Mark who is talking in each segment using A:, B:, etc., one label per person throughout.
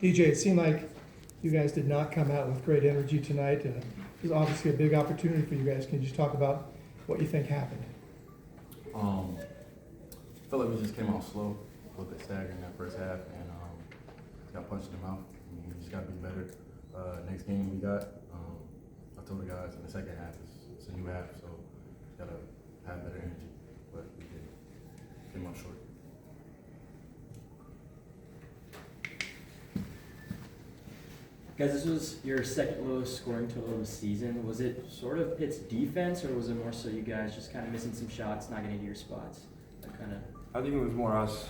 A: EJ, it seemed like you guys did not come out with great energy tonight. It was obviously a big opportunity for you guys. Can you just talk about what you think happened?
B: I feel like we just came out slow with the stagger in that first half and got punched in the mouth. I mean, we just got to be better. Next game we got, I told the guys in the second half, it's a new half, so got to have better energy. But we did. Came out short.
C: Guys, this was your second lowest scoring total of the season. Was it sort of Pitt's defense, or was it more so you guys just kind of missing some shots, not getting to your spots? That kind of.
D: I think it was more us.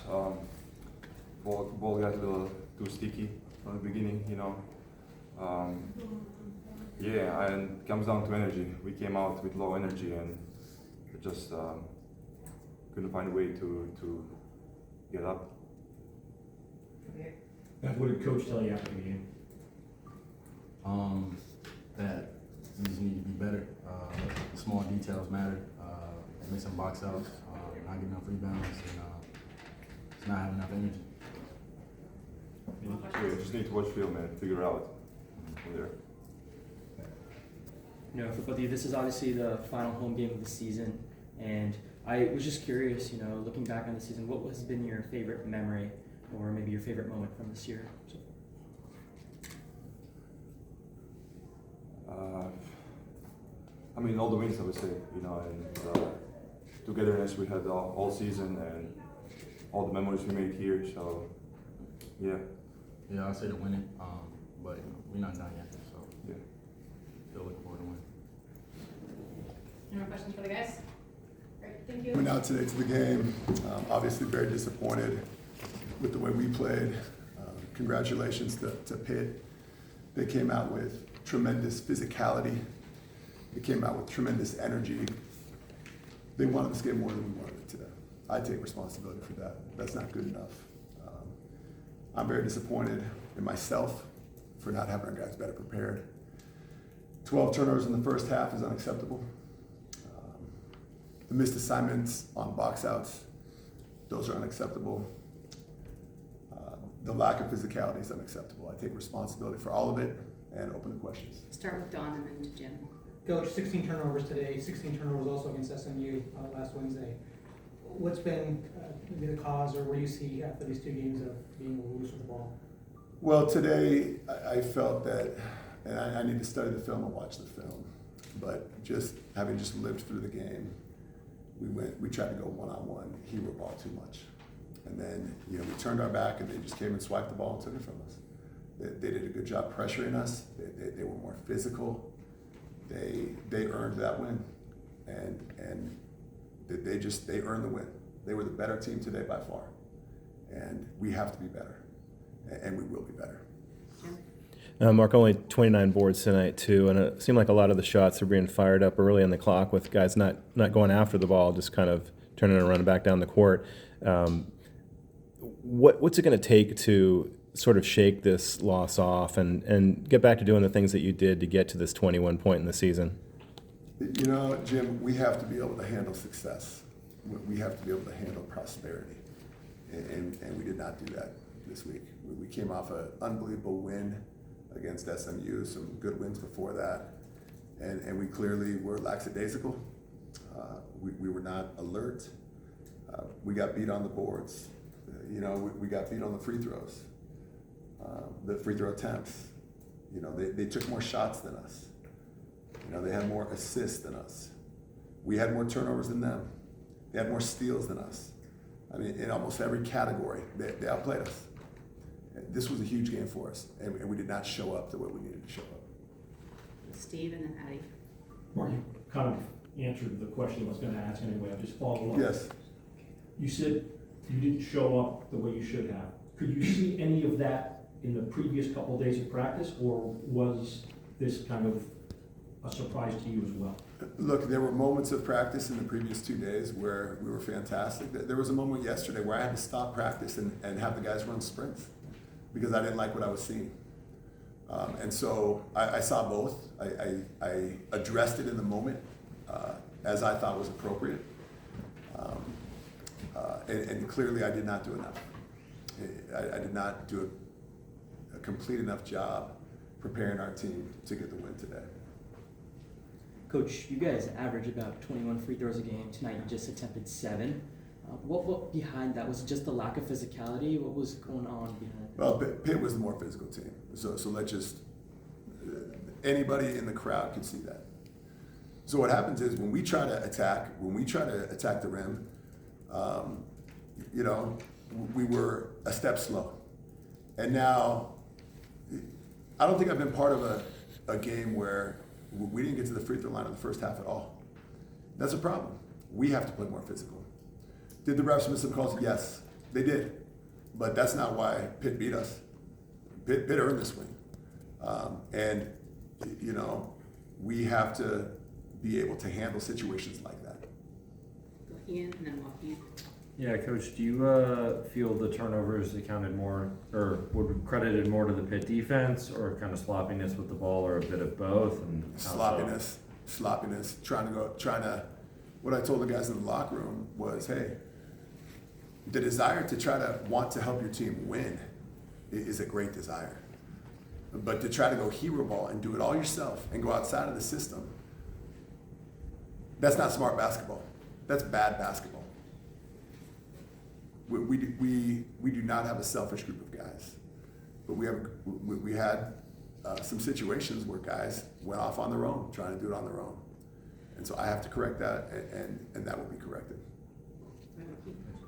D: Ball got a little too sticky from the beginning, you know. Yeah, and it comes down to energy. We came out with low energy and just couldn't find a way to get up.
E: What did Coach tell you after the game?
B: That we just need to be better. The small details matter. Missing box outs, not getting enough rebounds, and just not having enough energy.
D: Yeah, just need to watch film and figure out from there.
C: You know, for both of you, this is obviously the final home game of the season, and I was just curious, you know, looking back on the season, what has been your favorite memory, or maybe your favorite moment from this year?
D: I mean, all the wins, I would say, you know, and togetherness we had all season and all the memories we made here. So, yeah.
B: Yeah, I'd say to win it, but we're not done yet, so
D: yeah.
B: Still looking forward to winning.
F: Any more questions for the guys? Great, thank you.
G: Went out today to the game. Obviously very disappointed with the way we played. Congratulations to Pitt. They came out with tremendous physicality. They came out with tremendous energy. They wanted this game more than we wanted it today. I take responsibility for that. That's not good enough. I'm very disappointed in myself for not having our guys better prepared. 12 turnovers in the first half is unacceptable. The missed assignments on box outs, those are unacceptable. The lack of physicality is unacceptable. I take responsibility for all of it and open the questions.
F: Start with Don and then to Jim.
H: Coach, 16 turnovers today, 16 turnovers also against SMU last Wednesday. What's been maybe the cause, or what do you see after these two games of being a little loose with the ball?
G: Well, today I felt that, and I need to study the film and watch the film, but just having just lived through the game, we tried to go one-on-one, hero ball too much. And then, you know, we turned our back and they just came and swiped the ball and took it from us. They did a good job pressuring us. They were more physical. They earned that win, and they earned the win. They were the better team today by far, and we have to be better, and we will be better.
I: Mark, only 29 boards tonight too, and it seemed like a lot of the shots are being fired up early on the clock with guys not going after the ball, just kind of turning and running back down the court. What's it going to take to sort of shake this loss off and get back to doing the things that you did to get to this 21 point in the season?
G: You know, Jim, we have to be able to handle success. We have to be able to handle prosperity, and we did not do that this week. We came off an unbelievable win against SMU, some good wins before that, and we clearly were lackadaisical. We were not alert. We got beat on the boards. You know, we got beat on the free throws. The free throw attempts, you know, they took more shots than us. You know, they had more assists than us. We had more turnovers than them. They had more steals than us. I mean, in almost every category, they outplayed us. This was a huge game for us, and we did not show up the way we needed to show up.
F: Steve and then Addie.
E: Mark, you kind of answered the question I was going to ask anyway. I'll just follow up.
G: Yes.
E: You said you didn't show up the way you should have. Could you see any of that in the previous couple of days of practice, or was this kind of a surprise to you as well?
G: Look, there were moments of practice in the previous 2 days where we were fantastic. There was a moment yesterday where I had to stop practice and have the guys run sprints because I didn't like what I was seeing. And so I saw both. I addressed it in the moment as I thought was appropriate. And clearly I did not do enough. I did not do a complete enough job preparing our team to get the win today.
C: Coach, you guys average about 21 free throws a game. Tonight you just attempted 7. What behind that? Was it just the lack of physicality? What was going on behind that?
G: Well, Pitt was the more physical team. So let's just, anybody in the crowd can see that. So what happens is when we try to attack the rim, we were a step slow. And now, I don't think I've been part of a game where we didn't get to the free throw line in the first half at all. That's a problem. We have to play more physical. Did the refs miss some calls? Yes, they did. But that's not why Pitt beat us. Pitt earned this win. We have to be able to handle situations like that.
J: Go Ian and then Joaquin.
K: Yeah, Coach, do you feel the turnovers accounted more, or would credited more to the Pitt defense, or kind of sloppiness with the ball, or a bit of both? And
G: Sloppiness, trying to, what I told the guys in the locker room was, hey, the desire to try to want to help your team win is a great desire. But to try to go hero ball and do it all yourself and go outside of the system, that's not smart basketball. That's bad basketball. We do not have a selfish group of guys, but we had some situations where guys went off on their own, trying to do it on their own. And so I have to correct that, and that will be corrected.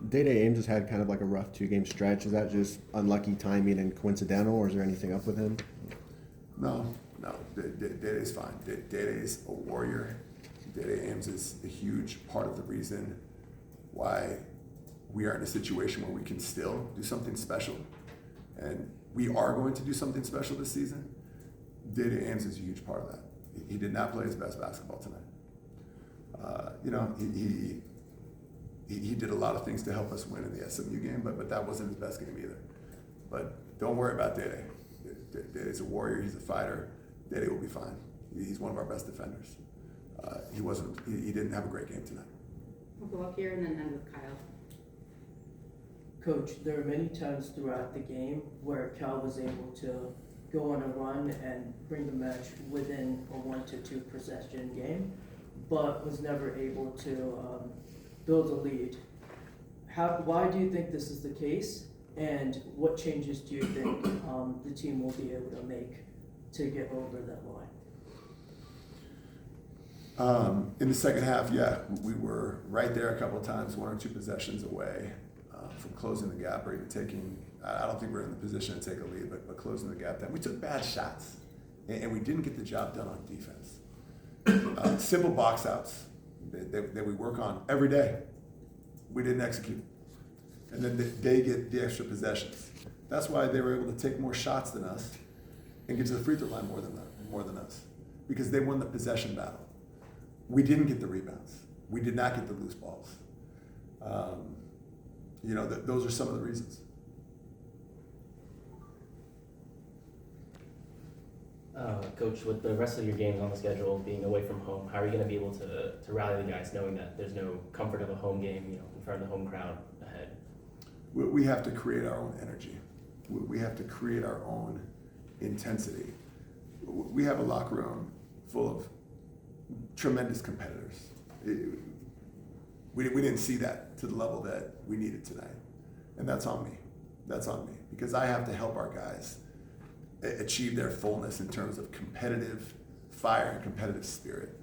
L: Day-Day Ames has had kind of like a rough 2-game stretch. Is that just unlucky timing and coincidental, or is there anything up with him?
G: No. Day-Day's fine. Day-Day's a warrior. Day-Day Ames is a huge part of the reason why we are in a situation where we can still do something special. And we are going to do something special this season. Day-Day Ames is a huge part of that. He did not play his best basketball tonight. He did a lot of things to help us win in the SMU game, but that wasn't his best game either. But don't worry about Day-Day. Day-Day's a warrior. He's a fighter. Day-Day will be fine. He's one of our best defenders. He didn't have a great game tonight.
J: We'll go up here and then end with Kyle.
M: Coach, there were many times throughout the game where Cal was able to go on a run and bring the match within a 1 to 2 possession game, but was never able to build a lead. Why do you think this is the case, and what changes do you think the team will be able to make to get over that line?
G: In the second half, we were right there a couple of times, 1 or 2 possessions away from closing the gap or even taking, I don't think we're in the position to take a lead, but closing the gap. Then we took bad shots, and we didn't get the job done on defense. Simple box outs that we work on every day, we didn't execute. And then they get the extra possessions. That's why they were able to take more shots than us and get to the free throw line more than us, because they won the possession battle. We didn't get the rebounds. We did not get the loose balls. Those are some of the reasons.
N: Coach, with the rest of your games on the schedule being away from home, how are you going to be able to rally the guys knowing that there's no comfort of a home game, in front of the home crowd ahead?
G: We have to create our own energy. We have to create our own intensity. We have a locker room full of tremendous competitors. We didn't see that to the level that we needed tonight. And that's on me. That's on me. Because I have to help our guys achieve their fullness in terms of competitive fire and competitive spirit.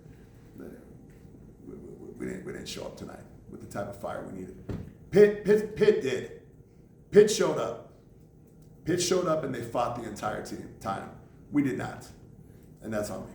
G: We didn't show up tonight with the type of fire we needed. Pitt did. Pitt showed up. Pitt showed up and they fought the entire time. We did not. And that's on me.